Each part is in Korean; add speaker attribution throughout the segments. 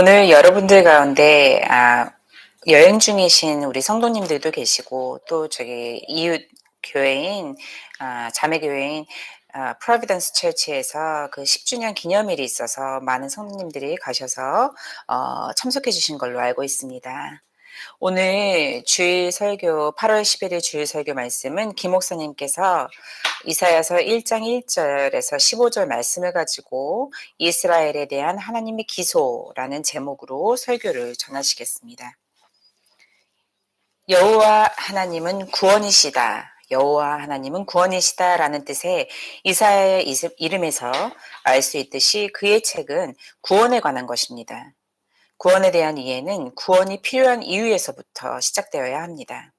Speaker 1: 오늘 여러분들 가운데 여행 중이신 우리 성도님들도 계시고 또 저기 이웃 교회인 자매 교회인 프로비던스 처치에서 그 10주년 기념일이 있어서 많은 성도님들이 가셔서 참석해 주신 걸로 알고 있습니다. 오늘 주일 설교 8월 11일 주일 설교 말씀은 김 목사님께서 이사야서 1장 1절에서 15절 말씀을 가지고 이스라엘에 대한 하나님의 기소라는 제목으로 설교를 전하시겠습니다. 여호와 하나님은 구원이시다. 여호와 하나님은 구원이시다라는 뜻의 이사야의 이름에서 알 수 있듯이 그의 책은 구원에 관한 것입니다. 구원에 대한 이해는 구원이 필요한 이유에서부터 시작되어야 합니다.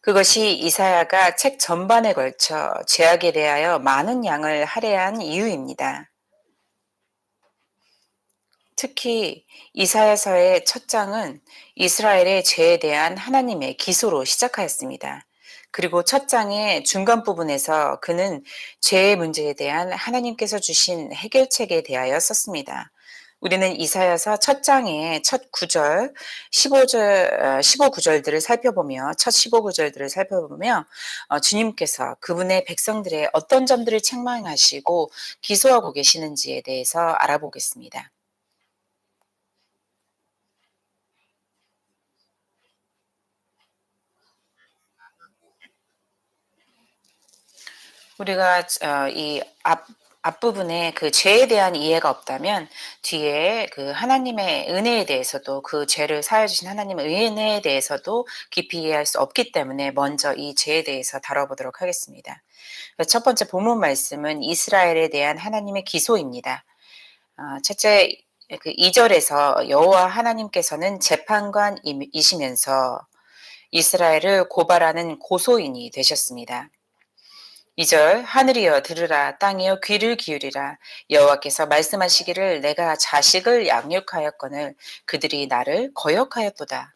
Speaker 1: 그것이 이사야가 책 전반에 걸쳐 죄악에 대하여 많은 양을 할애한 이유입니다. 특히 이사야서의 첫 장은 이스라엘의 죄에 대한 하나님의 기소로 시작하였습니다. 그리고 첫 장의 중간 부분에서 그는 죄의 문제에 대한 하나님께서 주신 해결책에 대하여 썼습니다. 우리는 이사야서 첫 장의 첫 9절, 15절, 15구절들을 살펴보며 첫 15구절들을 살펴보며 주님께서 그분의 백성들의 어떤 점들을 책망하시고 기소하고 계시는지에 대해서 알아보겠습니다. 우리가 이 앞부분에 그 죄에 대한 이해가 없다면 뒤에 그 하나님의 은혜에 대해서도 그 죄를 사해 주신 하나님의 은혜에 대해서도 깊이 이해할 수 없기 때문에 먼저 이 죄에 대해서 다뤄보도록 하겠습니다. 첫 번째 본문 말씀은 이스라엘에 대한 하나님의 기소입니다. 첫째 그 2절에서 여호와 하나님께서는 재판관이시면서 이스라엘을 고발하는 고소인이 되셨습니다. 2절 하늘이여 들으라 땅이여 귀를 기울이라 여호와께서 말씀하시기를 내가 자식을 양육하였거늘 그들이 나를 거역하였도다.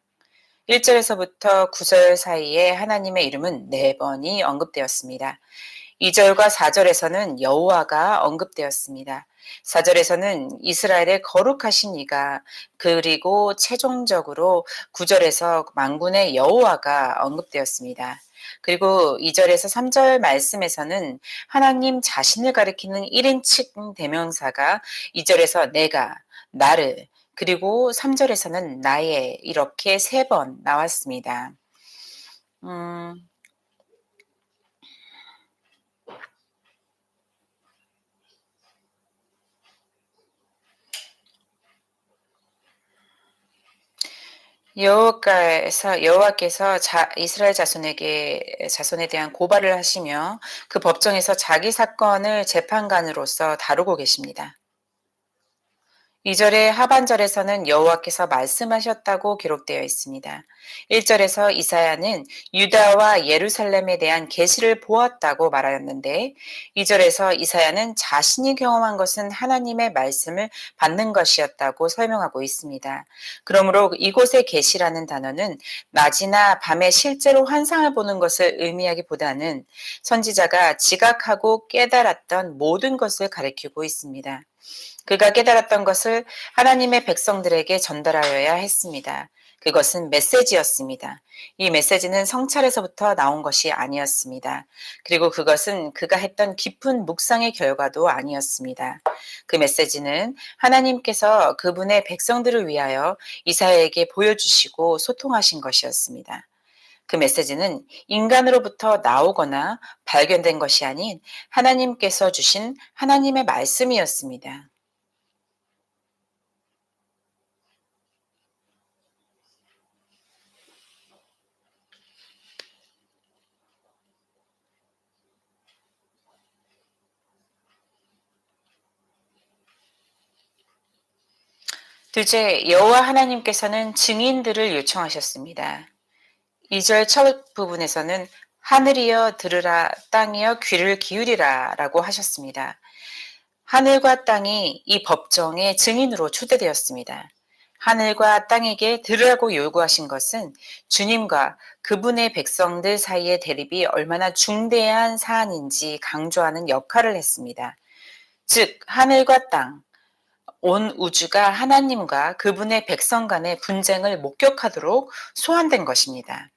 Speaker 1: 1절에서부터 9절 사이에 하나님의 이름은 4번이 언급되었습니다. 2절과 4절에서는 여호와가 언급되었습니다. 4절에서는 이스라엘의 거룩하신 이가 그리고 최종적으로 9절에서 만군의 여호와가 언급되었습니다. 그리고 2절에서 3절 말씀에서는 하나님 자신을 가리키는 1인칭 대명사가 2절에서 내가, 나를, 그리고 3절에서는 나의 이렇게 3번 나왔습니다. 음, 여호와께서 이스라엘 자손에 대한 고발을 하시며 그 법정에서 자기 사건을 재판관으로서 다루고 계십니다. 2절의 하반절에서는 여호와께서 말씀하셨다고 기록되어 있습니다. 1절에서 이사야는 유다와 예루살렘에 대한 계시를 보았다고 말하였는데 2절에서 이사야는 자신이 경험한 것은 하나님의 말씀을 받는 것이었다고 설명하고 있습니다. 그러므로 이곳의 계시라는 단어는 낮이나 밤에 실제로 환상을 보는 것을 의미하기보다는 선지자가 지각하고 깨달았던 모든 것을 가리키고 있습니다. 그가 깨달았던 것을 하나님의 백성들에게 전달하여야 했습니다. 그것은 메시지였습니다. 이 메시지는 성찰에서부터 나온 것이 아니었습니다. 그리고 그것은 그가 했던 깊은 묵상의 결과도 아니었습니다. 그 메시지는 하나님께서 그분의 백성들을 위하여 이사야에게 보여주시고 소통하신 것이었습니다. 그 메시지는 인간으로부터 나오거나 발견된 것이 아닌 하나님께서 주신 하나님의 말씀이었습니다. 둘째, 여호와 하나님께서는 증인들을 요청하셨습니다. 2절 첫 부분에서는 하늘이여 들으라 땅이여 귀를 기울이라 라고 하셨습니다. 하늘과 땅이 이 법정의 증인으로 초대되었습니다. 하늘과 땅에게 들으라고 요구하신 것은 주님과 그분의 백성들 사이의 대립이 얼마나 중대한 사안인지 강조하는 역할을 했습니다. 즉 하늘과 땅, 온 우주가 하나님과 그분의 백성 간의 분쟁을 목격하도록 소환된 것입니다.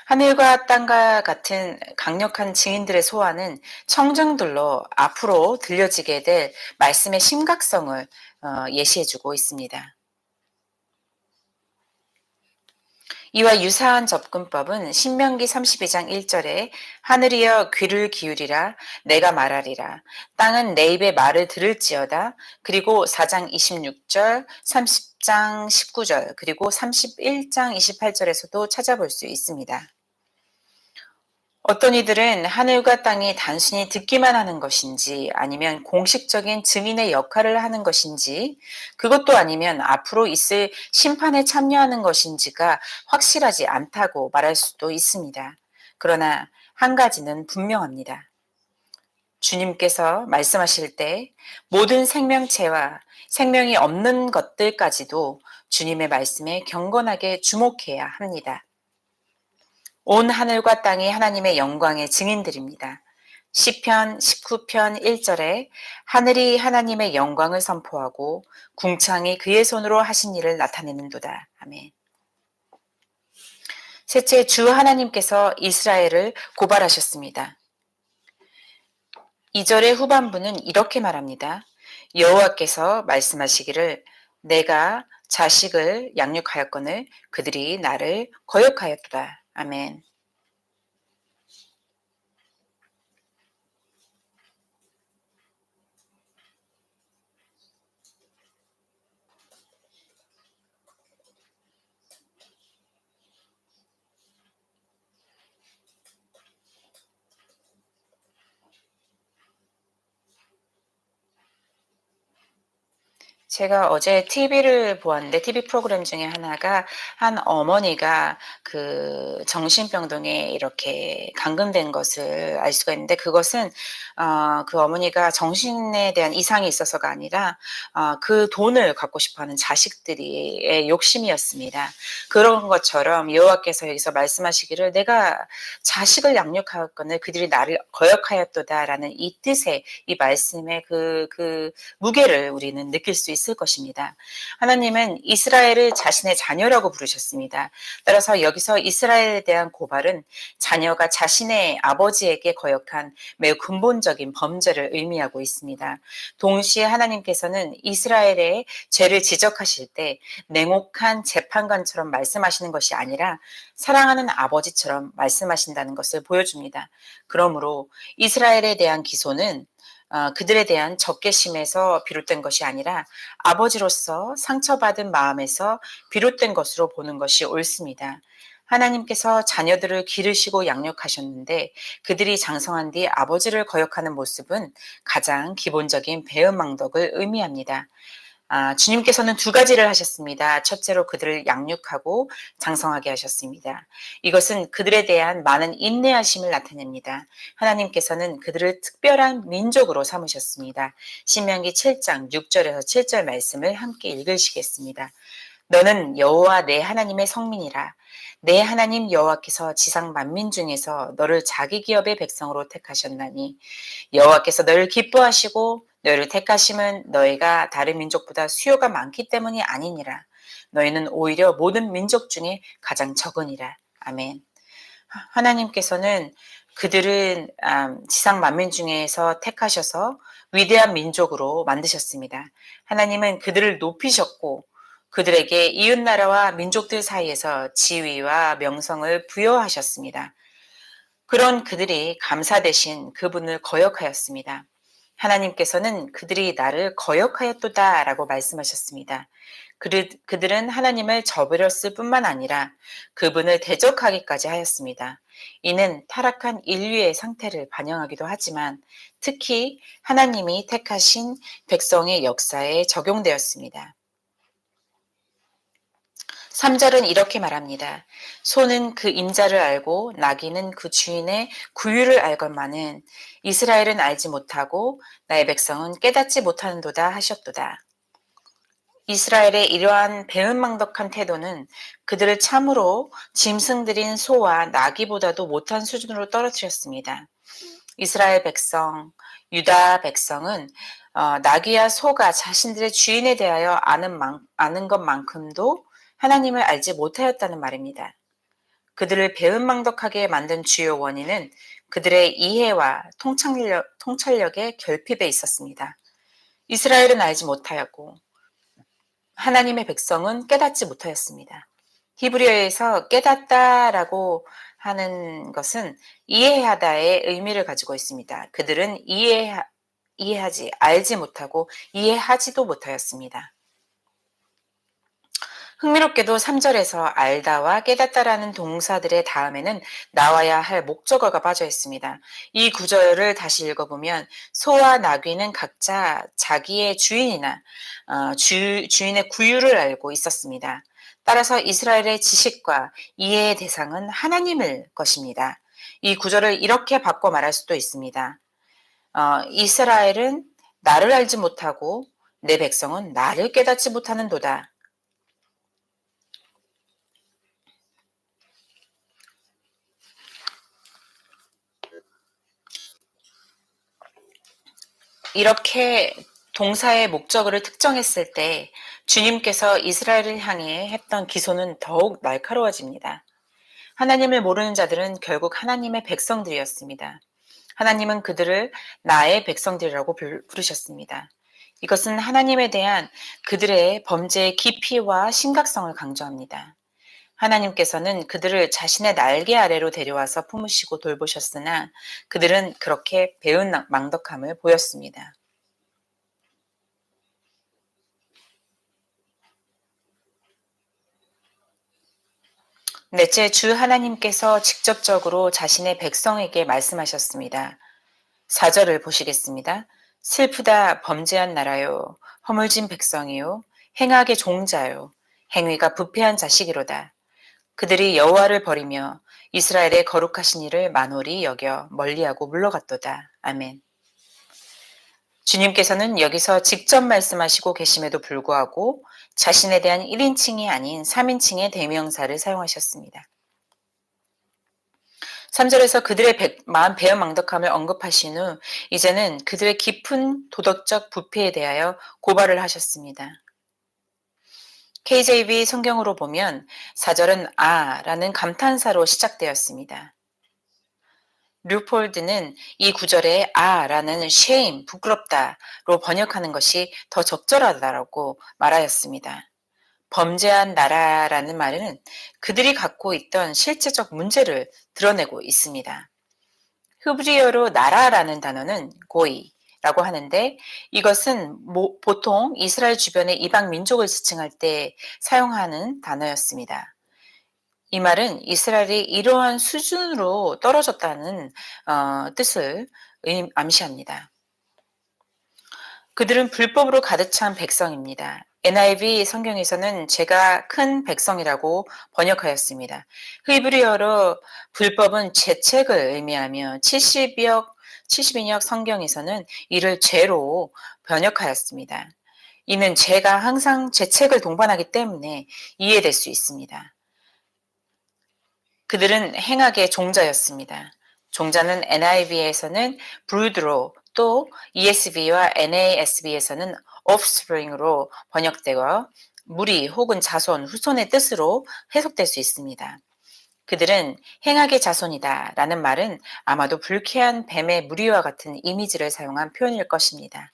Speaker 1: 하늘과 땅과 같은 강력한 증인들의 소환은 청중들로 앞으로 들려지게 될 말씀의 심각성을 예시해주고 있습니다. 이와 유사한 접근법은 신명기 32장 1절에 하늘이여 귀를 기울이라 내가 말하리라 땅은 내 입의 말을 들을지어다 그리고 4장 26절 30장 19절 그리고 31장 28절에서도 찾아볼 수 있습니다. 어떤 이들은 하늘과 땅이 단순히 듣기만 하는 것인지 아니면 공식적인 증인의 역할을 하는 것인지 그것도 아니면 앞으로 있을 심판에 참여하는 것인지가 확실하지 않다고 말할 수도 있습니다. 그러나 한 가지는 분명합니다. 주님께서 말씀하실 때 모든 생명체와 생명이 없는 것들까지도 주님의 말씀에 경건하게 주목해야 합니다. 온 하늘과 땅이 하나님의 영광의 증인들입니다. 시편 19편 1절에 하늘이 하나님의 영광을 선포하고 궁창이 그의 손으로 하신 일을 나타내는도다. 아멘. 셋째, 주 하나님께서 이스라엘을 고발하셨습니다. 2절의 후반부는 이렇게 말합니다. 여호와께서 말씀하시기를 내가 자식을 양육하였거늘 그들이 나를 거역하였도다. 아멘. 제가 어제 TV를 보았는데 TV 프로그램 중에 하나가 한 어머니가 그 정신병동에 이렇게 감금된 것을 알 수가 있는데 그것은 그 어머니가 정신에 대한 이상이 있어서가 아니라 그 돈을 갖고 싶어하는 자식들의 욕심이었습니다. 그런 것처럼 여호와께서 여기서 말씀하시기를 내가 자식을 양육하였거늘 그들이 나를 거역하였도다라는 이 뜻의 이 말씀의 그 무게를 우리는 느낄 수 있을 것입니다. 하나님은 이스라엘을 자신의 자녀라고 부르셨습니다. 따라서 여기서 이스라엘에 대한 고발은 자녀가 자신의 아버지에게 거역한 매우 근본적인 범죄를 의미하고 있습니다. 동시에 하나님께서는 이스라엘의 죄를 지적하실 때 냉혹한 재판관처럼 말씀하시는 것이 아니라 사랑하는 아버지처럼 말씀하신다는 것을 보여줍니다. 그러므로 이스라엘에 대한 기소는 그들에 대한 적개심에서 비롯된 것이 아니라 아버지로서 상처받은 마음에서 비롯된 것으로 보는 것이 옳습니다. 하나님께서 자녀들을 기르시고 양육하셨는데 그들이 장성한 뒤 아버지를 거역하는 모습은 가장 기본적인 배은망덕을 의미합니다. 주님께서는 두 가지를 하셨습니다. 첫째로 그들을 양육하고 장성하게 하셨습니다. 이것은 그들에 대한 많은 인내하심을 나타냅니다. 하나님께서는 그들을 특별한 민족으로 삼으셨습니다. 신명기 7장 6절에서 7절 말씀을 함께 읽으시겠습니다. 너는 여호와 내 하나님의 성민이라. 내 하나님 여호와께서 지상 만민 중에서 너를 자기 기업의 백성으로 택하셨나니 여호와께서 너를 기뻐하시고 너희를 택하심은 너희가 다른 민족보다 수요가 많기 때문이 아니니라. 너희는 오히려 모든 민족 중에 가장 적으니라. 아멘. 하나님께서는 그들은 지상 만민 중에서 택하셔서 위대한 민족으로 만드셨습니다. 하나님은 그들을 높이셨고 그들에게 이웃나라와 민족들 사이에서 지위와 명성을 부여하셨습니다. 그런 그들이 감사 대신 그분을 거역하였습니다. 하나님께서는 그들이 나를 거역하였도다 라고 말씀하셨습니다. 그들은 하나님을 저버렸을 뿐만 아니라 그분을 대적하기까지 하였습니다. 이는 타락한 인류의 상태를 반영하기도 하지만 특히 하나님이 택하신 백성의 역사에 적용되었습니다. 3절은 이렇게 말합니다. 소는 그 임자를 알고 나귀는 그 주인의 구유를 알건만은 이스라엘은 알지 못하고 나의 백성은 깨닫지 못하는도다 하셨도다. 이스라엘의 이러한 배은망덕한 태도는 그들을 참으로 짐승들인 소와 나귀보다도 못한 수준으로 떨어뜨렸습니다. 이스라엘 백성, 유다 백성은 나귀와 소가 자신들의 주인에 대하여 아는 것만큼도 하나님을 알지 못하였다는 말입니다. 그들을 배은망덕하게 만든 주요 원인은 그들의 이해와 통찰력의 결핍에 있었습니다. 이스라엘은 알지 못하였고 하나님의 백성은 깨닫지 못하였습니다. 히브리어에서 깨닫다라고 하는 것은 이해하다의 의미를 가지고 있습니다. 그들은 이해하지, 알지 못하고 이해하지도 못하였습니다. 흥미롭게도 3절에서 알다와 깨닫다라는 동사들의 다음에는 나와야 할 목적어가 빠져 있습니다. 이 구절을 다시 읽어보면 소와 나귀는 각자 자기의 주인이나 주인의 구유를 알고 있었습니다. 따라서 이스라엘의 지식과 이해의 대상은 하나님일 것입니다. 이 구절을 이렇게 바꿔 말할 수도 있습니다. 이스라엘은 나를 알지 못하고 내 백성은 나를 깨닫지 못하는도다. 이렇게 동사의 목적어를 특정했을 때 주님께서 이스라엘을 향해 했던 기소는 더욱 날카로워집니다. 하나님을 모르는 자들은 결국 하나님의 백성들이었습니다. 하나님은 그들을 나의 백성들이라고 부르셨습니다. 이것은 하나님에 대한 그들의 범죄의 깊이와 심각성을 강조합니다. 하나님께서는 그들을 자신의 날개 아래로 데려와서 품으시고 돌보셨으나 그들은 그렇게 배은망덕함을 보였습니다. 넷째, 주 하나님께서 직접적으로 자신의 백성에게 말씀하셨습니다. 4절을 보시겠습니다. 슬프다 범죄한 나라요, 허물진 백성이요, 행악의 종자요, 행위가 부패한 자식이로다. 그들이 여호와를 버리며 이스라엘의 거룩하신 이를 만홀히 여겨 멀리하고 물러갔도다. 아멘. 주님께서는 여기서 직접 말씀하시고 계심에도 불구하고 자신에 대한 1인칭이 아닌 3인칭의 대명사를 사용하셨습니다. 3절에서 그들의 마음 배은망덕함을 언급하신 후 이제는 그들의 깊은 도덕적 부패에 대하여 고발을 하셨습니다. KJV 성경으로 보면 4절은 라는 감탄사로 시작되었습니다. 류폴드는 이 구절에 라는 shame, 부끄럽다로 번역하는 것이 더 적절하다라고 말하였습니다. 범죄한 나라라는 말은 그들이 갖고 있던 실제적 문제를 드러내고 있습니다. 히브리어로 나라라는 단어는 고이라고 하는데 이것은 보통 이스라엘 주변의 이방 민족을 지칭할 때 사용하는 단어였습니다. 이 말은 이스라엘이 이러한 수준으로 떨어졌다는 뜻을 암시합니다. 그들은 불법으로 가득 찬 백성입니다. NIV 성경에서는 제가 큰 백성이라고 번역하였습니다. 히브리어로 불법은 죄책을 의미하며 72역 성경에서는 이를 죄로 번역하였습니다. 이는 죄가 항상 죄책을 동반하기 때문에 이해될 수 있습니다. 그들은 행악의 종자였습니다. 종자는 NIV에서는 brood로 또 ESV와 NASB에서는 offspring으로 번역되고 무리 혹은 자손, 후손의 뜻으로 해석될 수 있습니다. 그들은 행악의 자손이다 라는 말은 아마도 불쾌한 뱀의 무리와 같은 이미지를 사용한 표현일 것입니다.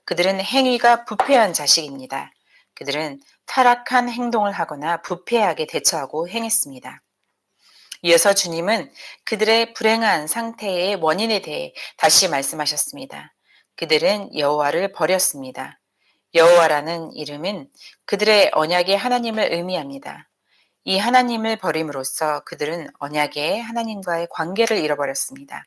Speaker 1: 그들은 행위가 부패한 자식입니다. 그들은 타락한 행동을 하거나 부패하게 대처하고 행했습니다. 이어서 주님은 그들의 불행한 상태의 원인에 대해 다시 말씀하셨습니다. 그들은 여호와를 버렸습니다. 여호와라는 이름은 그들의 언약의 하나님을 의미합니다. 이 하나님을 버림으로써 그들은 언약의 하나님과의 관계를 잃어버렸습니다.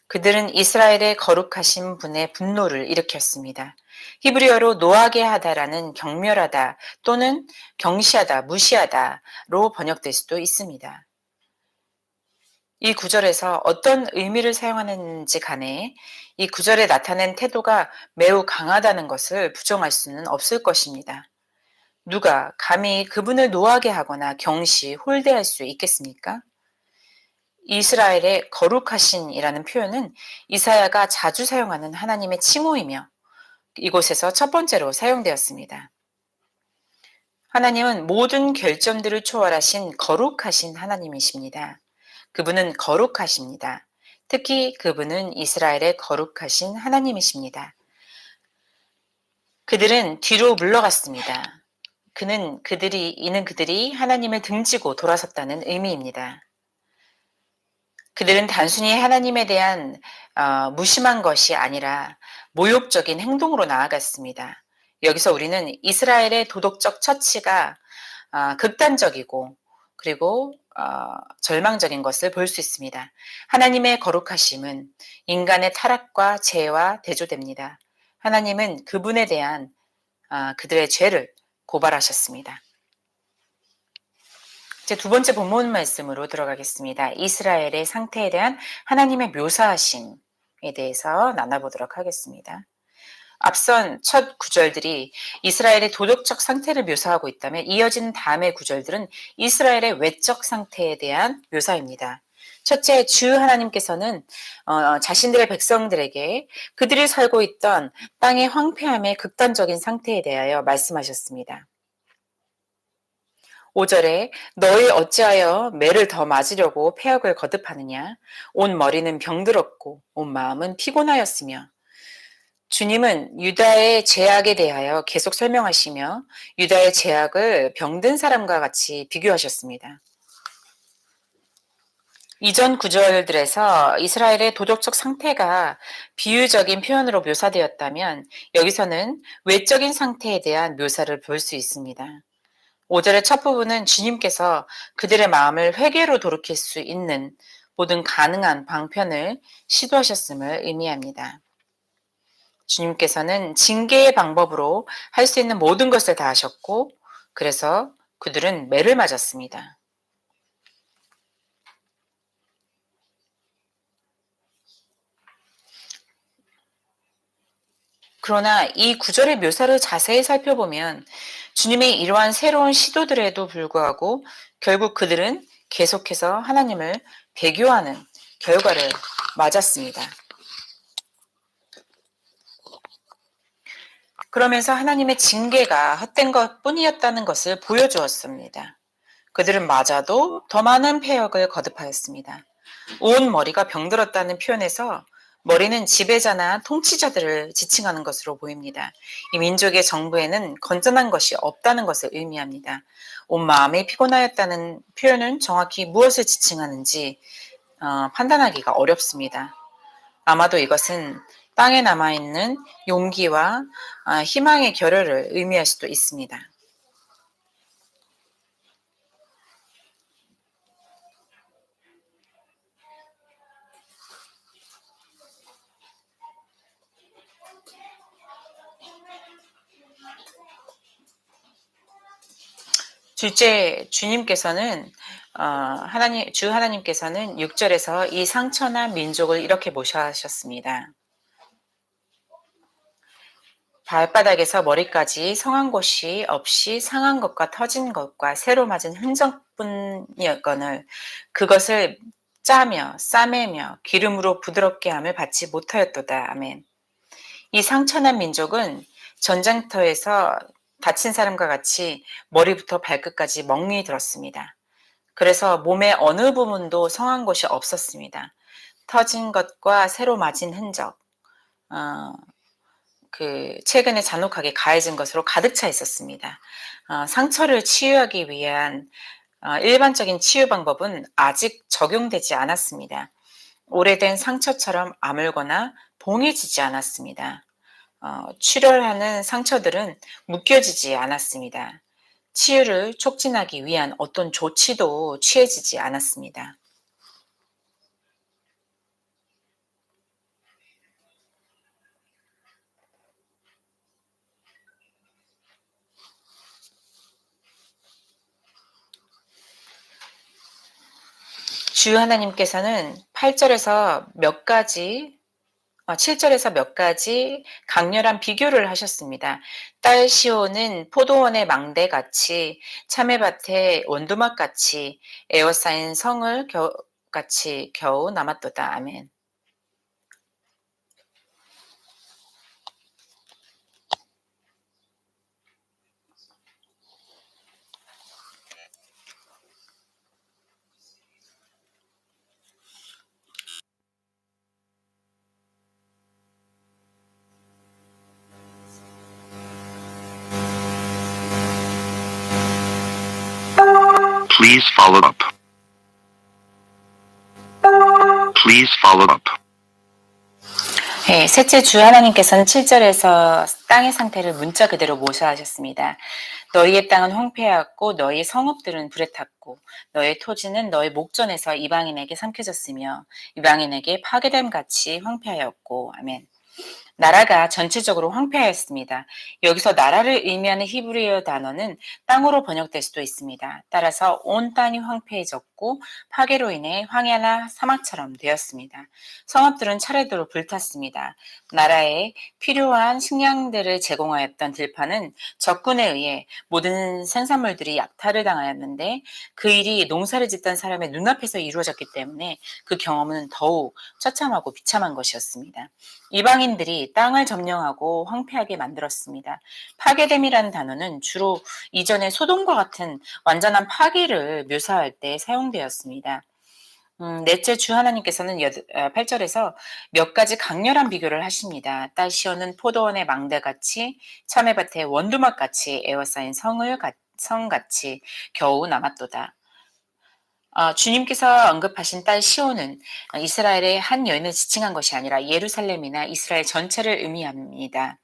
Speaker 1: 그들은 이스라엘의 거룩하신 분의 분노를 일으켰습니다. 히브리어로 노하게 하다라는 경멸하다 또는 경시하다, 무시하다로 번역될 수도 있습니다. 이 구절에서 어떤 의미를 사용하는지 간에 이 구절에 나타낸 태도가 매우 강하다는 것을 부정할 수는 없을 것입니다. 누가 감히 그분을 노하게 하거나 경시, 홀대할 수 있겠습니까? 이스라엘의 거룩하신이라는 표현은 이사야가 자주 사용하는 하나님의 칭호이며 이곳에서 첫 번째로 사용되었습니다. 하나님은 모든 결점들을 초월하신 거룩하신 하나님이십니다. 그분은 거룩하십니다. 특히 그분은 이스라엘의 거룩하신 하나님이십니다. 그들은 뒤로 물러갔습니다. 이는 그들이 하나님을 등지고 돌아섰다는 의미입니다. 그들은 단순히 하나님에 대한 무심한 것이 아니라 모욕적인 행동으로 나아갔습니다. 여기서 우리는 이스라엘의 도덕적 처치가 극단적이고 그리고 절망적인 것을 볼 수 있습니다. 하나님의 거룩하심은 인간의 타락과 죄와 대조됩니다. 하나님은 그분에 대한 그들의 죄를 고발하셨습니다. 제 두 번째 본문 말씀으로 들어가겠습니다. 이스라엘의 상태에 대한 하나님의 묘사하심에 대해서 나눠보도록 하겠습니다. 앞선 첫 구절들이 이스라엘의 도덕적 상태를 묘사하고 있다면 이어진 다음의 구절들은 이스라엘의 외적 상태에 대한 묘사입니다. 첫째, 주 하나님께서는 자신들의 백성들에게 그들이 살고 있던 땅의 황폐함의 극단적인 상태에 대하여 말씀하셨습니다. 5절에 너희 어찌하여 매를 더 맞으려고 패역을 거듭하느냐 온 머리는 병들었고 온 마음은 피곤하였으며 주님은 유다의 죄악에 대하여 계속 설명하시며 유다의 죄악을 병든 사람과 같이 비교하셨습니다. 이전 구절들에서 이스라엘의 도덕적 상태가 비유적인 표현으로 묘사되었다면 여기서는 외적인 상태에 대한 묘사를 볼 수 있습니다. 5절의 첫 부분은 주님께서 그들의 마음을 회개로 돌이킬 수 있는 모든 가능한 방편을 시도하셨음을 의미합니다. 주님께서는 징계의 방법으로 할 수 있는 모든 것을 다 하셨고 그래서 그들은 매를 맞았습니다. 그러나 이 구절의 묘사를 자세히 살펴보면 주님의 이러한 새로운 시도들에도 불구하고 결국 그들은 계속해서 하나님을 배교하는 결과를 맞았습니다. 그러면서 하나님의 징계가 헛된 것 뿐이었다는 것을 보여주었습니다. 그들은 맞아도 더 많은 폐역을 거듭하였습니다. 온 머리가 병들었다는 표현에서 머리는 지배자나 통치자들을 지칭하는 것으로 보입니다. 이 민족의 정부에는 건전한 것이 없다는 것을 의미합니다. 온 마음이 피곤하였다는 표현은 정확히 무엇을 지칭하는지 판단하기가 어렵습니다. 아마도 이것은 땅에 남아있는 용기와 희망의 결여를 의미할 수도 있습니다. 둘째, 주 하나님께서는 6절에서 이 상처난 민족을 이렇게 묘사하셨습니다. 발바닥에서 머리까지 성한 곳이 없이 상한 것과 터진 것과 새로 맞은 흔적뿐이었거늘 그것을 짜며 싸매며 기름으로 부드럽게 함을 받지 못하였도다. 아멘. 이 상처난 민족은 전쟁터에서 다친 사람과 같이 머리부터 발끝까지 멍이 들었습니다. 그래서 몸의 어느 부분도 성한 곳이 없었습니다. 터진 것과 새로 맞은 흔적, 최근에 잔혹하게 가해진 것으로 가득 차 있었습니다. 상처를 치유하기 위한 일반적인 치유 방법은 아직 적용되지 않았습니다. 오래된 상처처럼 아물거나 봉해지지 않았습니다. 출혈하는 상처들은 묶여지지 않았습니다. 치유를 촉진하기 위한 어떤 조치도 취해지지 않았습니다. 주 하나님께서는 8절에서 몇 가지 7절에서 몇 가지 강렬한 비교를 하셨습니다. 딸 시온은 포도원의 망대같이 참외밭의 원두막같이 에워싸인 성을 같이 겨우 남았도다. 아멘.
Speaker 2: Please follow up. Please follow up.
Speaker 1: 네, 셋째 주 하나님께서는 7절에서 땅의 상태를 문자 그대로 묘사하셨습니다. 너희의 땅은 황폐하였고 너희의 성읍들은 불에 탔고 너희의 토지는 너희 목전에서 이방인에게 삼켜졌으며 이방인에게 파괴됨 같이 황폐하였고 아멘. 나라가 전체적으로 황폐하였습니다. 여기서 나라를 의미하는 히브리어 단어는 땅으로 번역될 수도 있습니다. 따라서 온 땅이 황폐해졌고 파괴로 인해 황야나 사막처럼 되었습니다. 성읍들은 차례대로 불탔습니다. 나라에 필요한 식량들을 제공하였던 들판은 적군에 의해 모든 생산물들이 약탈을 당하였는데 그 일이 농사를 짓던 사람의 눈앞에서 이루어졌기 때문에 그 경험은 더욱 처참하고 비참한 것이었습니다. 이방인들이 땅을 점령하고 황폐하게 만들었습니다. 파괴됨이라는 단어는 주로 이전의 소돔과 같은 완전한 파괴를 묘사할 때 사용되었습니다. 넷째 주 하나님께서는 8절에서 몇 가지 강렬한 비교를 하십니다. 딸 시온은 포도원의 망대같이 참외밭의 원두막같이 에워싸인 성같이 겨우 남았도다. 주님께서 언급하신 딸 시온은 이스라엘의 한 여인을 지칭한 것이 아니라 예루살렘이나 이스라엘 전체를 의미합니다.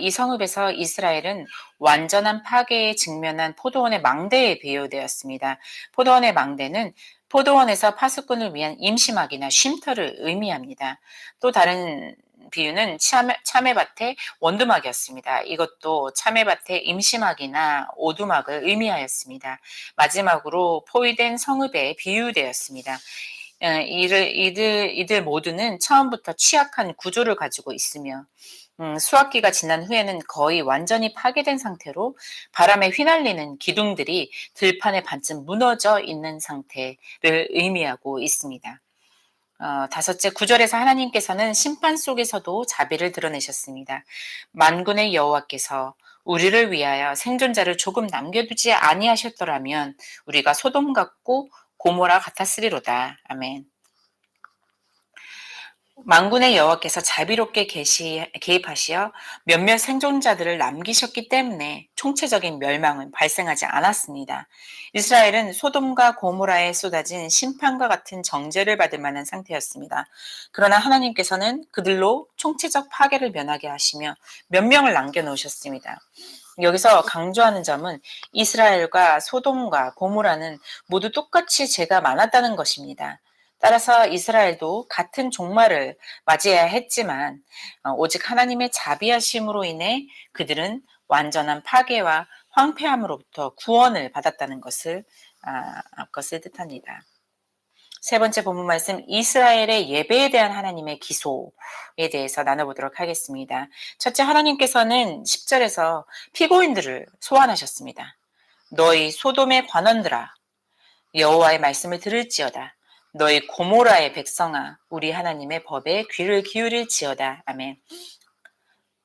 Speaker 1: 이 성읍에서 이스라엘은 완전한 파괴에 직면한 포도원의 망대에 비유되었습니다. 포도원의 망대는 포도원에서 파수꾼을 위한 임시막이나 쉼터를 의미합니다. 또 다른 비유는 참외밭의 원두막이었습니다. 이것도 참외밭의 임시막이나 오두막을 의미하였습니다. 마지막으로 포위된 성읍에 비유되었습니다. 이들 모두는 처음부터 취약한 구조를 가지고 있으며 수학기가 지난 후에는 거의 완전히 파괴된 상태로 바람에 휘날리는 기둥들이 들판에 반쯤 무너져 있는 상태를 의미하고 있습니다. 다섯째 9절에서 하나님께서는 심판 속에서도 자비를 드러내셨습니다. 만군의 여호와께서 우리를 위하여 생존자를 조금 남겨두지 아니하셨더라면 우리가 소돔 같고 고모라 같았으리로다. 아멘. 만군의 여호와께서 자비롭게 개입하시어 몇몇 생존자들을 남기셨기 때문에 총체적인 멸망은 발생하지 않았습니다. 이스라엘은 소돔과 고모라에 쏟아진 심판과 같은 정죄를 받을 만한 상태였습니다. 그러나 하나님께서는 그들로 총체적 파괴를 면하게 하시며 몇 명을 남겨놓으셨습니다. 여기서 강조하는 점은 이스라엘과 소돔과 고모라는 모두 똑같이 죄가 많았다는 것입니다. 따라서 이스라엘도 같은 종말을 맞이해야 했지만 오직 하나님의 자비하심으로 인해 그들은 완전한 파괴와 황폐함으로부터 구원을 받았다는 것을 뜻합니다. 세 번째 본문 말씀 이스라엘의 예배에 대한 하나님의 기소에 대해서 나눠보도록 하겠습니다. 첫째 하나님께서는 10절에서 피고인들을 소환하셨습니다. 너희 소돔의 관원들아 여호와의 말씀을 들을지어다. 너희 고모라의 백성아 우리 하나님의 법에 귀를 기울일지어다. 아멘.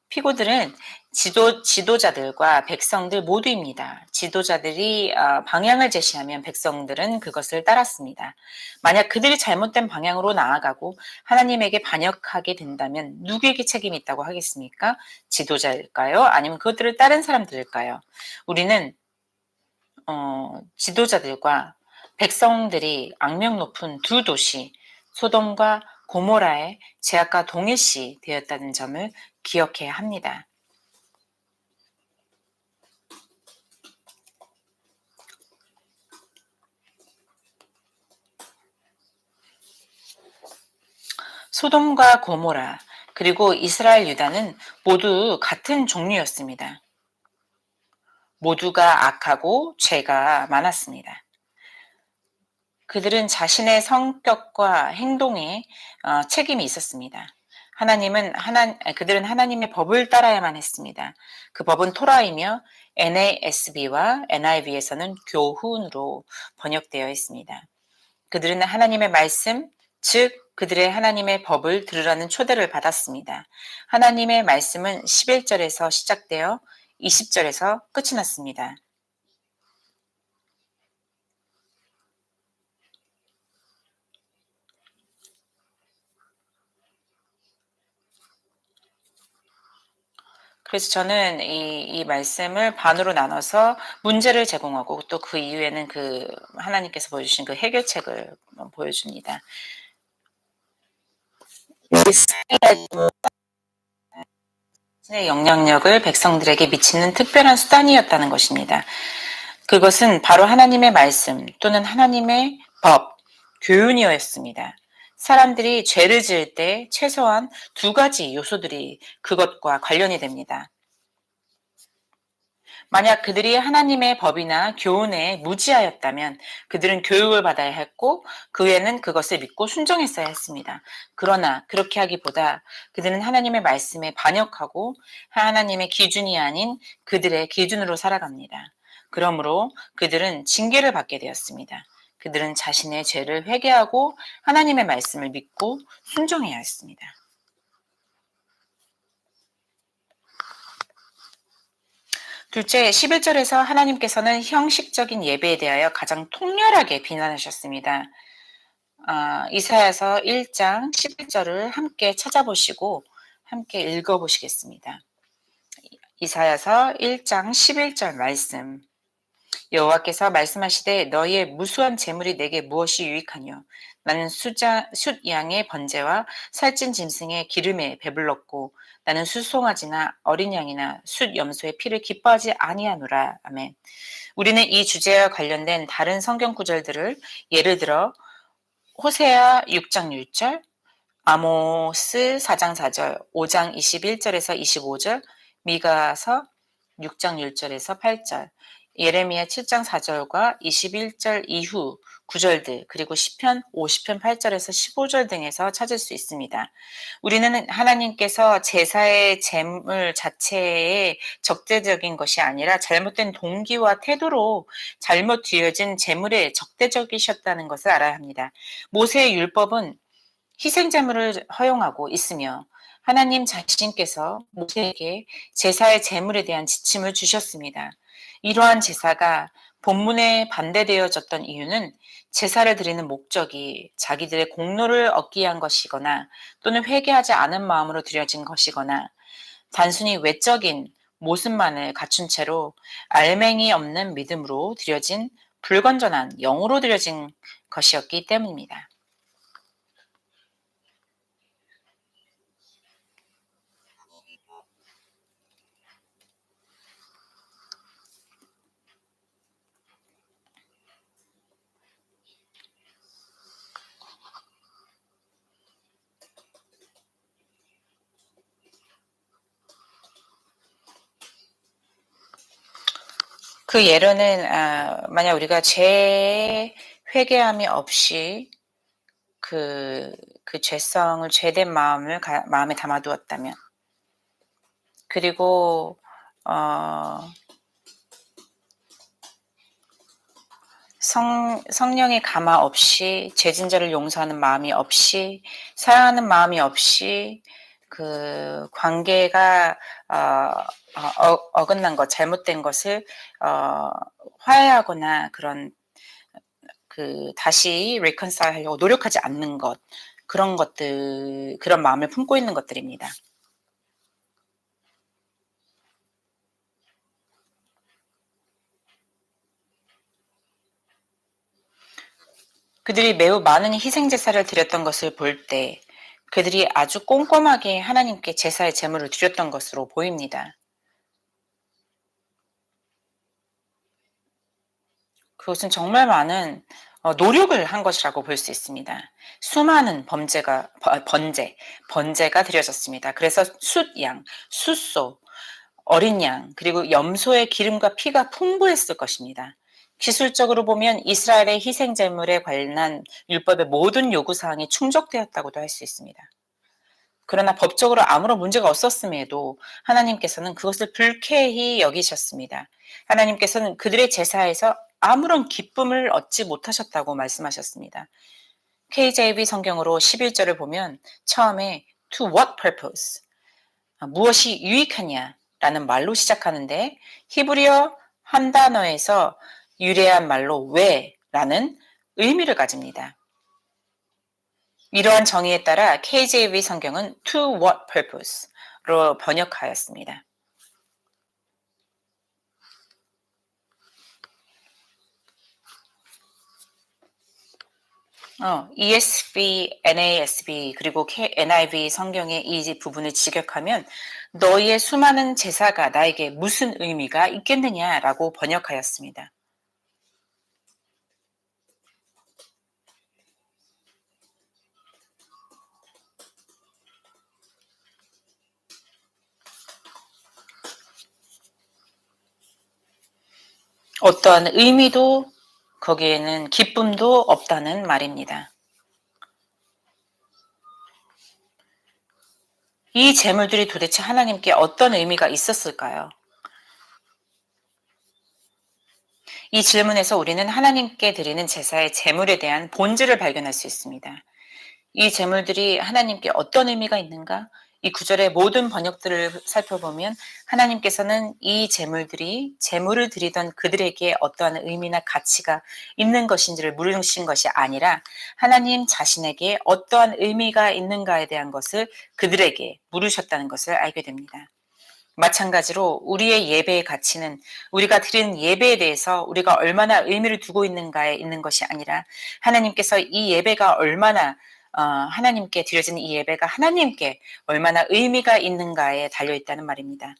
Speaker 1: 피고들은 지도자들과 백성들 모두입니다. 지도자들이 방향을 제시하면 백성들은 그것을 따랐습니다. 만약 그들이 잘못된 방향으로 나아가고 하나님에게 반역하게 된다면 누구에게 책임이 있다고 하겠습니까? 지도자일까요? 아니면 그것들을 따른 사람들일까요? 우리는 지도자들과 백성들이 악명 높은 두 도시 소돔과 고모라의 제약과 동일시 되었다는 점을 기억해야 합니다. 소돔과 고모라 그리고 이스라엘 유다는 모두 같은 종류였습니다. 모두가 악하고 죄가 많았습니다. 그들은 자신의 성격과 행동에 책임이 있었습니다. 그들은 하나님의 법을 따라야만 했습니다. 그 법은 토라이며 NASB와 NIV에서는 교훈으로 번역되어 있습니다. 그들은 하나님의 말씀, 즉 그들의 하나님의 법을 들으라는 초대를 받았습니다. 하나님의 말씀은 11절에서 시작되어 20절에서 끝이 났습니다. 그래서 저는 이 말씀을 반으로 나눠서 문제를 제공하고 또 그 이후에는 그 하나님께서 보여주신 그 해결책을 보여줍니다. 의 영향력을 백성들에게 미치는 특별한 수단이었다는 것입니다. 그것은 바로 하나님의 말씀 또는 하나님의 법, 교훈이었습니다. 사람들이 죄를 지을 때 최소한 두 가지 요소들이 그것과 관련이 됩니다. 만약 그들이 하나님의 법이나 교훈에 무지하였다면 그들은 교육을 받아야 했고 그 후에는 그것을 믿고 순종했어야 했습니다. 그러나 그렇게 하기보다 그들은 하나님의 말씀에 반역하고 하나님의 기준이 아닌 그들의 기준으로 살아갑니다. 그러므로 그들은 징계를 받게 되었습니다. 그들은 자신의 죄를 회개하고 하나님의 말씀을 믿고 순종해야 했습니다. 둘째, 11절에서 하나님께서는 형식적인 예배에 대하여 가장 통렬하게 비난하셨습니다. 이사야서 1장 11절을 함께 찾아보시고 함께 읽어보시겠습니다. 이사야서 1장 11절 말씀. 여호와께서 말씀하시되 너희의 무수한 재물이 내게 무엇이 유익하뇨? 나는 숫 양의 번제와 살찐 짐승의 기름에 배불렀고 나는 수송아지나 어린 양이나 숫 염소의 피를 기뻐하지 아니하노라. 아멘. 우리는 이 주제와 관련된 다른 성경 구절들을 예를 들어 호세아 6장 6절, 아모스 4장 4절, 5장 21절에서 25절, 미가서 6장 1절에서 8절, 예레미야 7장 4절과 21절 이후 9절들, 그리고 시편 50편 8절에서 15절 등에서 찾을 수 있습니다. 우리는 하나님께서 제사의 제물 자체에 적대적인 것이 아니라 잘못된 동기와 태도로 잘못 드려진 제물에 적대적이셨다는 것을 알아야 합니다. 모세의 율법은 희생제물을 허용하고 있으며 하나님 자신께서 모세에게 제사의 제물에 대한 지침을 주셨습니다. 이러한 제사가 본문에 반대되어졌던 이유는 제사를 드리는 목적이 자기들의 공로를 얻기 위한 것이거나 또는 회개하지 않은 마음으로 드려진 것이거나 단순히 외적인 모습만을 갖춘 채로 알맹이 없는 믿음으로 드려진 불건전한 영으로 드려진 것이었기 때문입니다. 그 예로는 만약 우리가 죄 회개함이 없이 그 죄성을 죄된 마음을 마음에 담아두었다면, 그리고 성령의 감화 없이 죄진자를 용서하는 마음이 없이 사랑하는 마음이 없이 그 관계가 어긋난 것, 잘못된 것을 화해하거나 그런 다시 reconcile 하려고 노력하지 않는 것, 그런 것들, 그런 마음을 품고 있는 것들입니다. 그들이 매우 많은 희생 제사를 드렸던 것을 볼 때 그들이 아주 꼼꼼하게 하나님께 제사의 제물을 드렸던 것으로 보입니다. 그것은 정말 많은 노력을 한 것이라고 볼 수 있습니다. 수많은 번제가 드려졌습니다. 그래서 숫양, 숫소, 어린 양, 그리고 염소의 기름과 피가 풍부했을 것입니다. 기술적으로 보면 이스라엘의 희생 제물에 관련한 율법의 모든 요구사항이 충족되었다고도 할 수 있습니다. 그러나 법적으로 아무런 문제가 없었음에도 하나님께서는 그것을 불쾌히 여기셨습니다. 하나님께서는 그들의 제사에서 아무런 기쁨을 얻지 못하셨다고 말씀하셨습니다. KJV 성경으로 11절을 보면 처음에 to what purpose? 무엇이 유익하냐? 라는 말로 시작하는데 히브리어 한 단어에서 유래한 말로 왜? 라는 의미를 가집니다. 이러한 정의에 따라 KJV 성경은 to what purpose로 번역하였습니다. ESV, NASB 그리고 NIV 성경의 이 부분을 직역하면 너희의 수많은 제사가 나에게 무슨 의미가 있겠느냐라고 번역하였습니다. 어떠한 의미도 거기에는 기쁨도 없다는 말입니다. 이 제물들이 도대체 하나님께 어떤 의미가 있었을까요? 이 질문에서 우리는 하나님께 드리는 제사의 제물에 대한 본질을 발견할 수 있습니다. 이 제물들이 하나님께 어떤 의미가 있는가? 이 구절의 모든 번역들을 살펴보면 하나님께서는 이 제물들이 제물을 드리던 그들에게 어떠한 의미나 가치가 있는 것인지를 물으신 것이 아니라 하나님 자신에게 어떠한 의미가 있는가에 대한 것을 그들에게 물으셨다는 것을 알게 됩니다. 마찬가지로 우리의 예배의 가치는 우리가 드리는 예배에 대해서 우리가 얼마나 의미를 두고 있는가에 있는 것이 아니라 하나님께서 이 예배가 얼마나 하나님께 드려지는 이 예배가 하나님께 얼마나 의미가 있는가에 달려있다는 말입니다.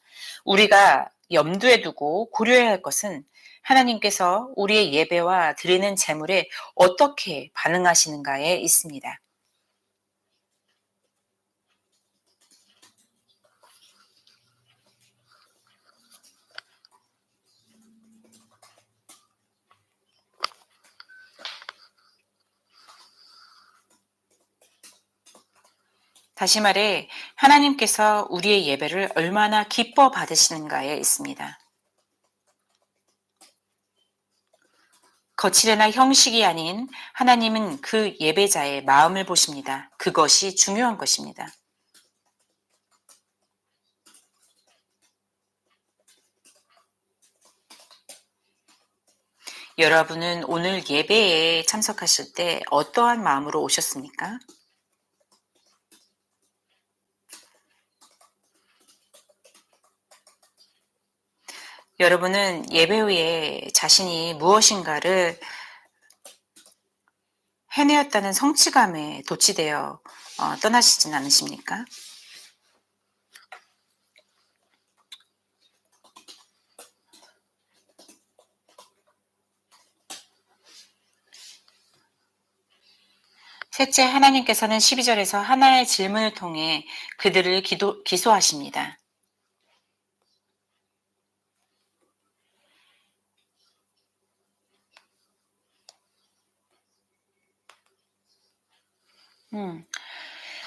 Speaker 1: 우리가 염두에 두고 고려해야 할 것은 하나님께서 우리의 예배와 드리는 제물에 어떻게 반응하시는가에 있습니다. 다시 말해 하나님께서 우리의 예배를 얼마나 기뻐 받으시는가에 있습니다. 거칠이나 형식이 아닌 하나님은 그 예배자의 마음을 보십니다. 그것이 중요한 것입니다. 여러분은 오늘 예배에 참석하실 때 어떠한 마음으로 오셨습니까? 여러분은 예배 후에 자신이 무엇인가를 해내었다는 성취감에 도취되어 떠나시진 않으십니까? 셋째, 하나님께서는 12절에서 하나의 질문을 통해 그들을 기소하십니다.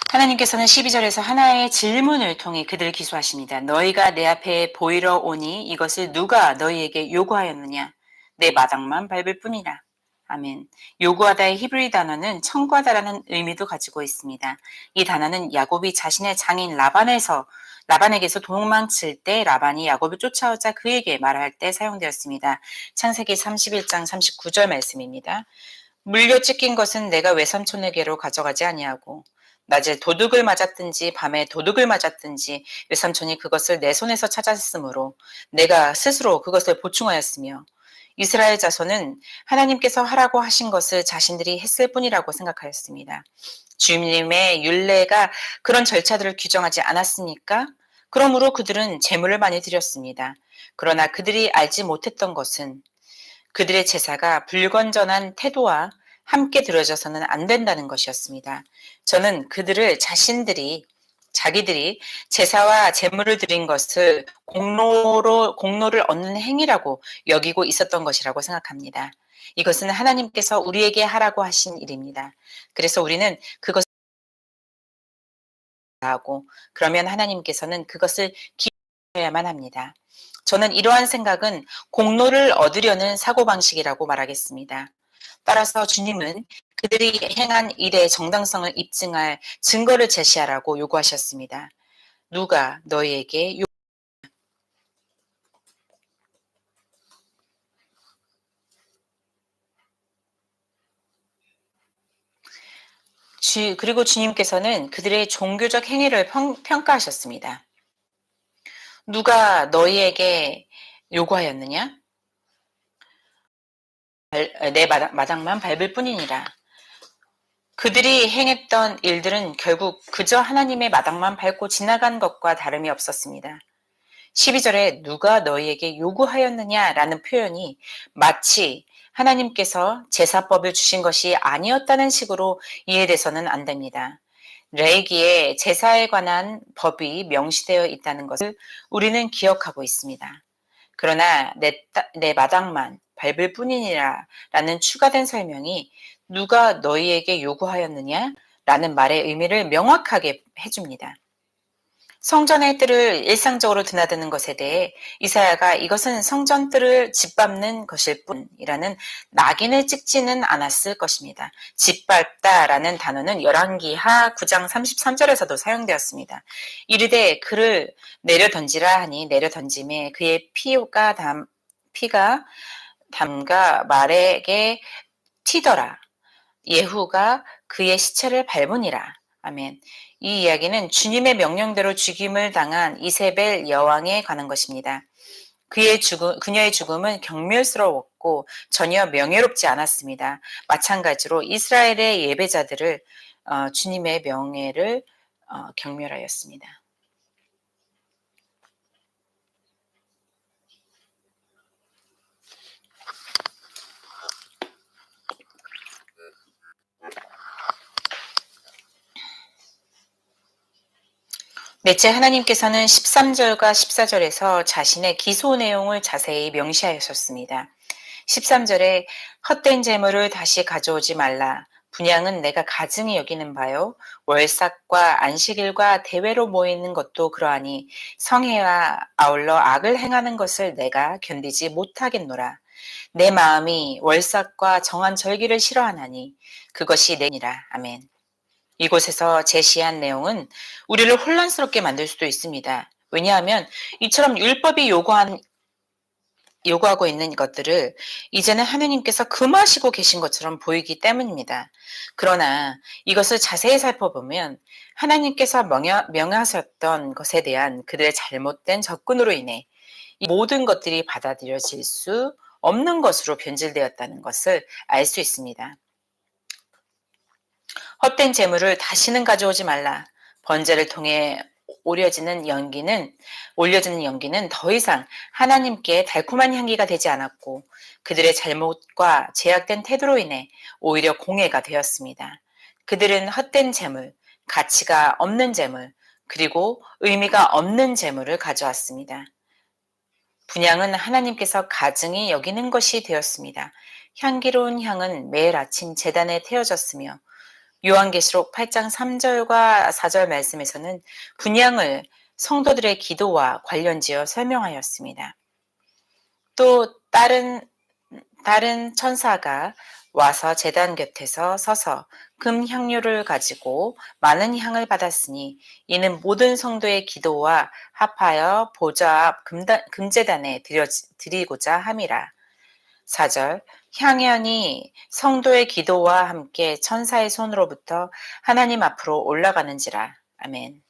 Speaker 1: 하나님께서는 12절에서 하나의 질문을 통해 그들을 기소하십니다. 너희가 내 앞에 보이러 오니 이것을 누가 너희에게 요구하였느냐? 내 마당만 밟을 뿐이라. 아멘. 요구하다의 히브리 단어는 청구하다라는 의미도 가지고 있습니다. 이 단어는 야곱이 자신의 장인 라반에게서 도망칠 때 라반이 야곱을 쫓아오자 그에게 말할 때 사용되었습니다. 창세기 31장 39절 말씀입니다. 물려 찢긴 것은 내가 외삼촌에게로 가져가지 아니하고 낮에 도둑을 맞았든지 밤에 도둑을 맞았든지 외삼촌이 그것을 내 손에서 찾았으므로 내가 스스로 그것을 보충하였으며 이스라엘 자손은 하나님께서 하라고 하신 것을 자신들이 했을 뿐이라고 생각하였습니다. 주님의 율례가 그런 절차들을 규정하지 않았습니까? 그러므로 그들은 제물을 많이 드렸습니다. 그러나 그들이 알지 못했던 것은 그들의 제사가 불건전한 태도와 함께 드려져서는 안 된다는 것이었습니다. 저는 그들을 자기들이 제사와 제물을 드린 것을 공로를 얻는 행위라고 여기고 있었던 것이라고 생각합니다. 이것은 하나님께서 우리에게 하라고 하신 일입니다. 그래서 우리는 그것을 하고 그러면 하나님께서는 그것을 해야만 합니다. 저는 이러한 생각은 공로를 얻으려는 사고방식이라고 말하겠습니다. 따라서 주님은 그들이 행한 일의 정당성을 입증할 증거를 제시하라고 요구하셨습니다. 누가 너희에게 그리고 주님께서는 그들의 종교적 행위를 평가하셨습니다. 누가 너희에게 요구하였느냐? 내 마당만 밟을 뿐이니라. 그들이 행했던 일들은 결국 그저 하나님의 마당만 밟고 지나간 것과 다름이 없었습니다. 12절에 누가 너희에게 요구하였느냐라는 표현이 마치 하나님께서 제사법을 주신 것이 아니었다는 식으로 이해돼서는 안 됩니다. 레위기에 제사에 관한 법이 명시되어 있다는 것을 우리는 기억하고 있습니다. 그러나 내 마당만 밟을 뿐이니라 라는 추가된 설명이 누가 너희에게 요구하였느냐? 라는 말의 의미를 명확하게 해줍니다. 성전의 뜰을 일상적으로 드나드는 것에 대해 이사야가 이것은 성전 뜰을 짓밟는 것일 뿐이라는 낙인을 찍지는 않았을 것입니다. 짓밟다라는 단어는 열왕기하 9장 33절에서도 사용되었습니다. 이르되 그를 내려 던지라 하니 내려 던짐에 그의 피가 담가 말에게 튀더라. 예후가 그의 시체를 밟으니라. 아멘. 이 이야기는 주님의 명령대로 죽임을 당한 이세벨 여왕에 관한 것입니다. 그녀의 죽음은 경멸스러웠고 전혀 명예롭지 않았습니다. 마찬가지로 이스라엘의 예배자들을 주님의 명예를 경멸하였습니다. 넷째, 하나님께서는 13절과 14절에서 자신의 기소 내용을 자세히 명시하셨습니다. 13절에 헛된 재물을 다시 가져오지 말라. 분양은 내가 가증히 여기는 바요. 월삭과 안식일과 대회로 모이는 것도 그러하니 성회와 아울러 악을 행하는 것을 내가 견디지 못하겠노라. 내 마음이 월삭과 정한 절기를 싫어하나니 그것이 내니라. 아멘. 이곳에서 제시한 내용은 우리를 혼란스럽게 만들 수도 있습니다. 왜냐하면 이처럼 율법이 요구하고 있는 것들을 이제는 하느님께서 금하시고 계신 것처럼 보이기 때문입니다. 그러나 이것을 자세히 살펴보면 하나님께서 명하셨던 것에 대한 그들의 잘못된 접근으로 인해 이 모든 것들이 받아들여질 수 없는 것으로 변질되었다는 것을 알 수 있습니다. 헛된 재물을 다시는 가져오지 말라. 번제를 통해 올려지는 연기는 더 이상 하나님께 달콤한 향기가 되지 않았고 그들의 잘못과 제약된 태도로 인해 오히려 공해가 되었습니다. 그들은 헛된 재물, 가치가 없는 재물, 그리고 의미가 없는 재물을 가져왔습니다. 분향은 하나님께서 가증히 여기는 것이 되었습니다. 향기로운 향은 매일 아침 제단에 태워졌으며 요한계시록 8장 3절과 4절 말씀에서는 분향을 성도들의 기도와 관련지어 설명하였습니다. 또 다른 천사가 와서 제단 곁에서 서서 금 향료를 가지고 많은 향을 받았으니 이는 모든 성도의 기도와 합하여 보좌 앞 금제단에 드리고자 함이라. 4절 향연이 성도의 기도와 함께 천사의 손으로부터 하나님 앞으로 올라가는지라. 아멘.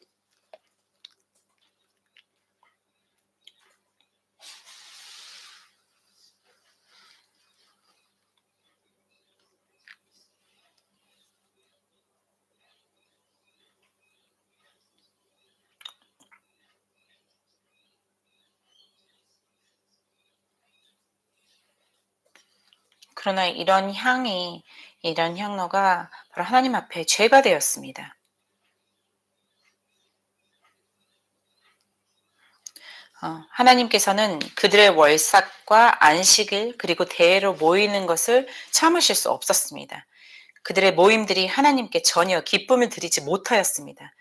Speaker 1: 그러나 이런 향로가 바로 하나님 앞에 죄가 되었습니다. 하나님께서는 그들의 월삭과 안식일 그리고 대회로 모이는 것을 참으실 수 없었습니다. 그들의 모임들이 하나님께 전혀 기쁨을 드리지 못하였습니다.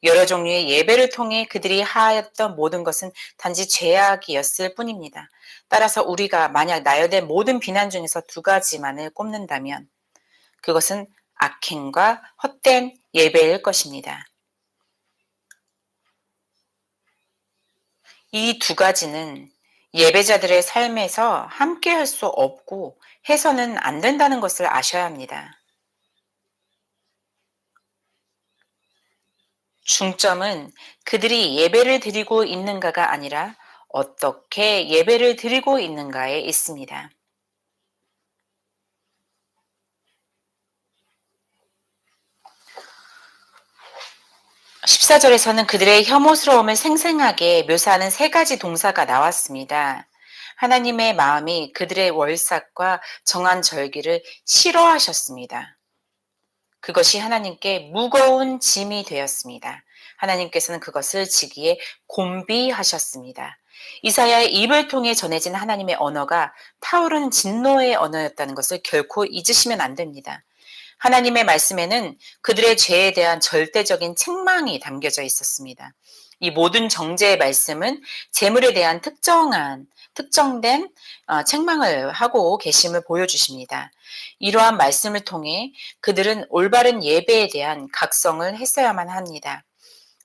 Speaker 1: 여러 종류의 예배를 통해 그들이 하였던 모든 것은 단지 죄악이었을 뿐입니다. 따라서 우리가 만약 나열된 모든 비난 중에서 두 가지만을 꼽는다면 그것은 악행과 헛된 예배일 것입니다. 이 두 가지는 예배자들의 삶에서 함께 할 수 없고 해서는 안 된다는 것을 아셔야 합니다. 중점은 그들이 예배를 드리고 있는가가 아니라 어떻게 예배를 드리고 있는가에 있습니다. 14절에서는 그들의 혐오스러움을 생생하게 묘사하는 세 가지 동사가 나왔습니다. 하나님의 마음이 그들의 월삭과 정한 절기를 싫어하셨습니다. 그것이 하나님께 무거운 짐이 되었습니다. 하나님께서는 그것을 지기에 곤비하셨습니다. 이사야의 입을 통해 전해진 하나님의 언어가 타오르는 진노의 언어였다는 것을 결코 잊으시면 안 됩니다. 하나님의 말씀에는 그들의 죄에 대한 절대적인 책망이 담겨져 있었습니다. 이 모든 정죄의 말씀은 재물에 대한 특정된 책망을 하고 계심을 보여주십니다. 이러한 말씀을 통해 그들은 올바른 예배에 대한 각성을 했어야만 합니다.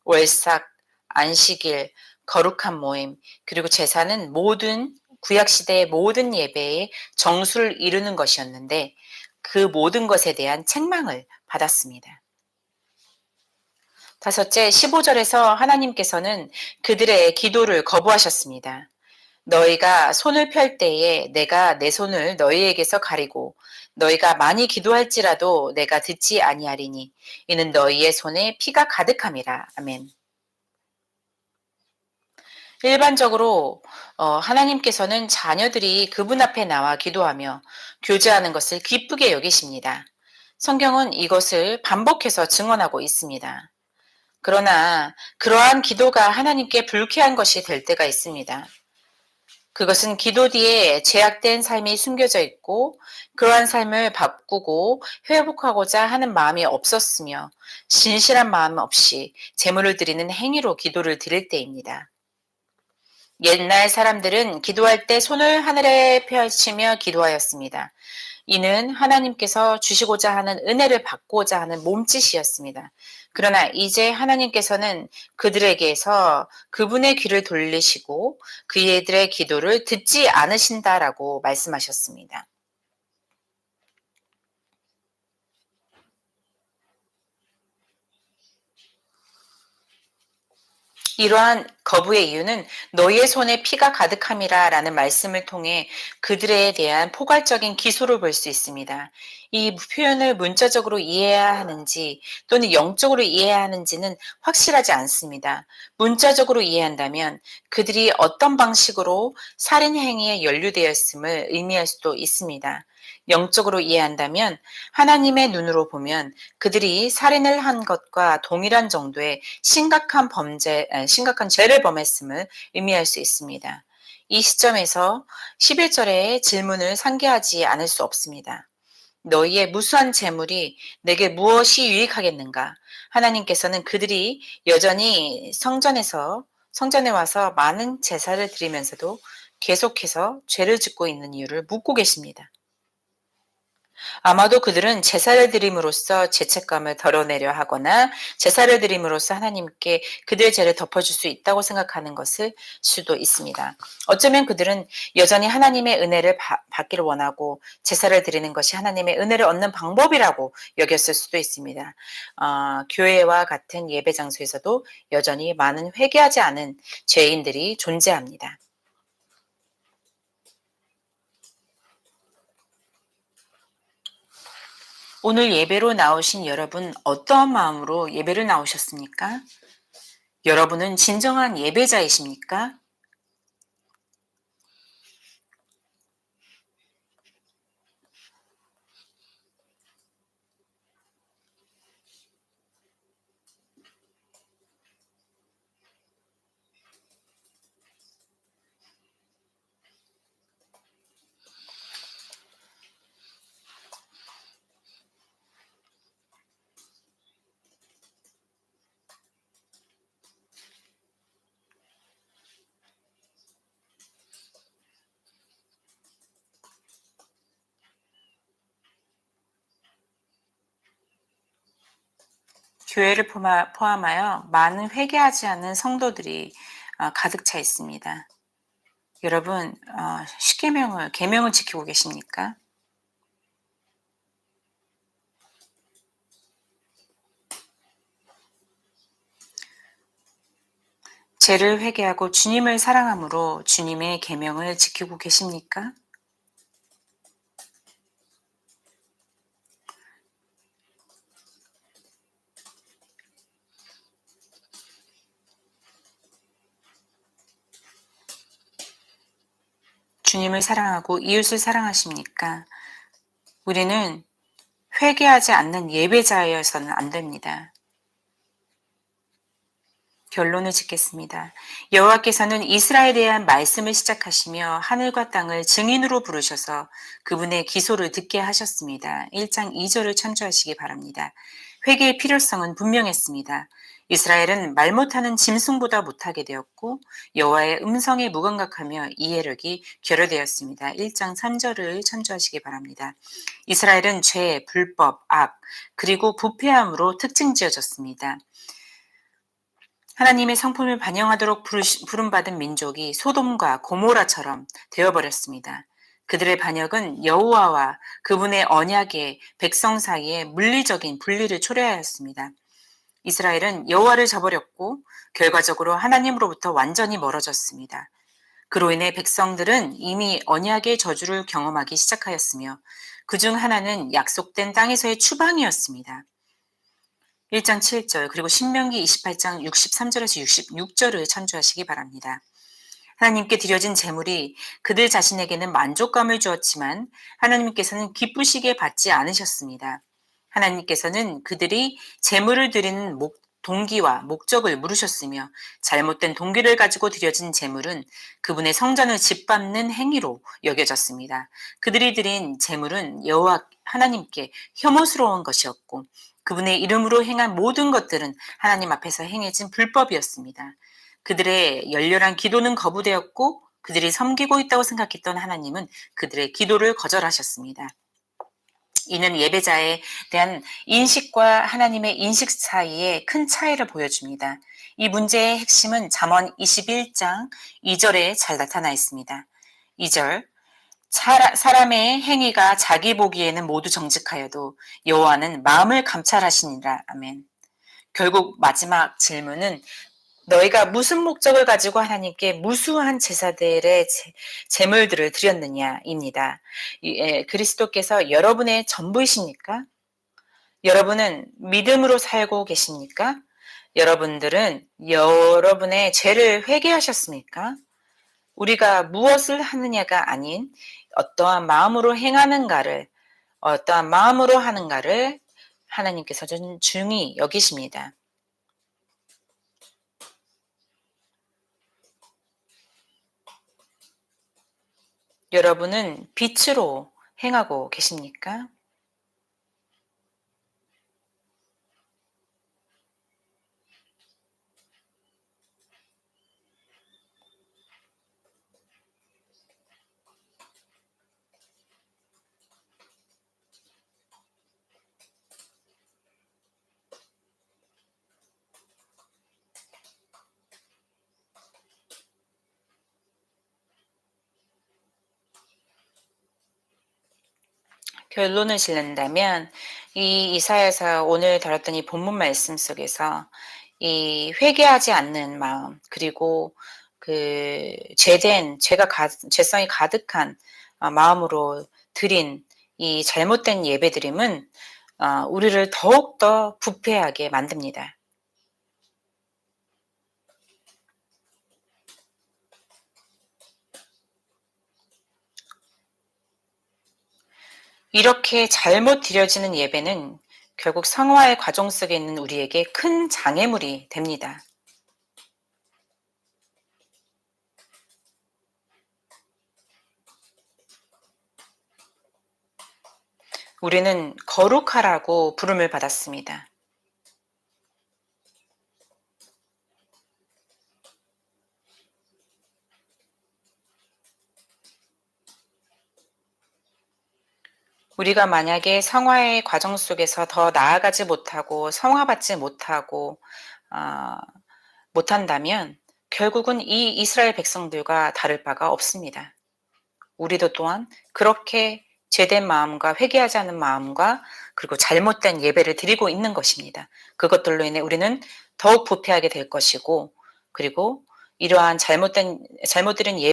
Speaker 1: 월삭, 안식일, 거룩한 모임, 그리고 제사는 모든 구약시대의 모든 예배의 정수를 이루는 것이었는데 그 모든 것에 대한 책망을 받았습니다. 다섯째, 15절에서 하나님께서는 그들의 기도를 거부하셨습니다. 너희가 손을 펼 때에 내가 내 손을 너희에게서 가리고 너희가 많이 기도할지라도 내가 듣지 아니하리니 이는 너희의 손에 피가 가득함이라. 아멘. 일반적으로 하나님께서는 자녀들이 그분 앞에 나와 기도하며 교제하는 것을 기쁘게 여기십니다. 성경은 이것을 반복해서 증언하고 있습니다. 그러나 그러한 기도가 하나님께 불쾌한 것이 될 때가 있습니다. 그것은 기도 뒤에 제약된 삶이 숨겨져 있고 그러한 삶을 바꾸고 회복하고자 하는 마음이 없었으며 진실한 마음 없이 제물을 드리는 행위로 기도를 드릴 때입니다. 옛날 사람들은 기도할 때 손을 하늘에 펼치며 기도하였습니다. 이는 하나님께서 주시고자 하는 은혜를 받고자 하는 몸짓이었습니다. 그러나 이제 하나님께서는 그들에게서 그분의 귀를 돌리시고 그들의 기도를 듣지 않으신다라고 말씀하셨습니다. 이러한 거부의 이유는 너희의 손에 피가 가득함이라 라는 말씀을 통해 그들에 대한 포괄적인 기소를 볼 수 있습니다. 이 표현을 문자적으로 이해해야 하는지 또는 영적으로 이해해야 하는지는 확실하지 않습니다. 문자적으로 이해한다면 그들이 어떤 방식으로 살인 행위에 연루되었음을 의미할 수도 있습니다. 영적으로 이해한다면 하나님의 눈으로 보면 그들이 살인을 한 것과 동일한 정도의 심각한 죄를 범했음을 의미할 수 있습니다. 이 시점에서 11절의 질문을 상기하지 않을 수 없습니다. 너희의 무수한 재물이 내게 무엇이 유익하겠는가? 하나님께서는 그들이 여전히 성전에 와서 많은 제사를 드리면서도 계속해서 죄를 짓고 있는 이유를 묻고 계십니다. 아마도 그들은 제사를 드림으로써 죄책감을 덜어내려 하거나 제사를 드림으로써 하나님께 그들의 죄를 덮어줄 수 있다고 생각하는 것일 수도 있습니다. 어쩌면 그들은 여전히 하나님의 은혜를 받기를 원하고 제사를 드리는 것이 하나님의 은혜를 얻는 방법이라고 여겼을 수도 있습니다. 교회와 같은 예배 장소에서도 여전히 많은 회개하지 않은 죄인들이 존재합니다. 오늘 예배로 나오신 여러분, 어떠한 마음으로 예배를 나오셨습니까? 여러분은 진정한 예배자이십니까? 교회를 포함하여 많은 회개하지 않는 성도들이 가득 차 있습니다. 여러분, 계명을 지키고 계십니까? 죄를 회개하고 주님을 사랑함으로 주님의 계명을 지키고 계십니까? 주님을 사랑하고 이웃을 사랑하십니까? 우리는 회개하지 않는 예배자여서는 안 됩니다. 결론을 짓겠습니다. 여호와께서는 이스라엘에 대한 말씀을 시작하시며 하늘과 땅을 증인으로 부르셔서 그분의 기소를 듣게 하셨습니다. 1장 2절을 참조하시기 바랍니다. 회개의 필요성은 분명했습니다. 이스라엘은 말 못하는 짐승보다 못하게 되었고 여호와의 음성에 무감각하며 이해력이 결여되었습니다. 1장 3절을 참조하시기 바랍니다. 이스라엘은 죄, 불법, 악, 그리고 부패함으로 특징지어졌습니다. 하나님의 성품을 반영하도록 부름받은 민족이 소돔과 고모라처럼 되어버렸습니다. 그들의 반역은 여호와와 그분의 언약의 백성 사이에 물리적인 분리를 초래하였습니다. 이스라엘은 여호와를 저버렸고 결과적으로 하나님으로부터 완전히 멀어졌습니다. 그로 인해 백성들은 이미 언약의 저주를 경험하기 시작하였으며 그중 하나는 약속된 땅에서의 추방이었습니다. 1장 7절 그리고 신명기 28장 63절에서 66절을 참조하시기 바랍니다. 하나님께 드려진 제물이 그들 자신에게는 만족감을 주었지만 하나님께서는 기쁘시게 받지 않으셨습니다. 하나님께서는 그들이 제물을 드리는 동기와 목적을 물으셨으며 잘못된 동기를 가지고 드려진 제물은 그분의 성전을 짓밟는 행위로 여겨졌습니다. 그들이 드린 제물은 여호와 하나님께 혐오스러운 것이었고 그분의 이름으로 행한 모든 것들은 하나님 앞에서 행해진 불법이었습니다. 그들의 열렬한 기도는 거부되었고 그들이 섬기고 있다고 생각했던 하나님은 그들의 기도를 거절하셨습니다. 이는 예배자에 대한 인식과 하나님의 인식 사이에 큰 차이를 보여줍니다. 이 문제의 핵심은 잠언 21장 2절에 잘 나타나 있습니다. 2절 사람의 행위가 자기 보기에는 모두 정직하여도 여호와는 마음을 감찰하시니라. 아멘. 결국 마지막 질문은 너희가 무슨 목적을 가지고 하나님께 무수한 제사들의 제물들을 드렸느냐입니다. 그리스도께서 여러분의 전부이십니까? 여러분은 믿음으로 살고 계십니까? 여러분들은 여러분의 죄를 회개하셨습니까? 우리가 무엇을 하느냐가 아닌 어떠한 마음으로 하는가를 하나님께서는 중히 여기십니다. 여러분은 빛으로 행하고 계십니까? 결론을 짓는다면 이 이사야서 오늘 다뤘던 이 본문 말씀 속에서 이 회개하지 않는 마음 그리고 그 죄성이 가득한 마음으로 드린 이 잘못된 예배드림은 우리를 더욱더 부패하게 만듭니다. 이렇게 잘못 드려지는 예배는 결국 성화의 과정 속에 있는 우리에게 큰 장애물이 됩니다. 우리는 거룩하라고 부름을 받았습니다. 우리가 만약에 성화의 과정 속에서 더 나아가지 못하고 성화받지 못하고 못한다면 결국은 이 이스라엘 백성들과 다를 바가 없습니다. 우리도 또한 그렇게 죄된 마음과 회개하지 않은 마음과 그리고 잘못된 예배를 드리고 있는 것입니다. 그것들로 인해 우리는 더욱 부패하게 될 것이고, 그리고 이러한 잘못 드린 예배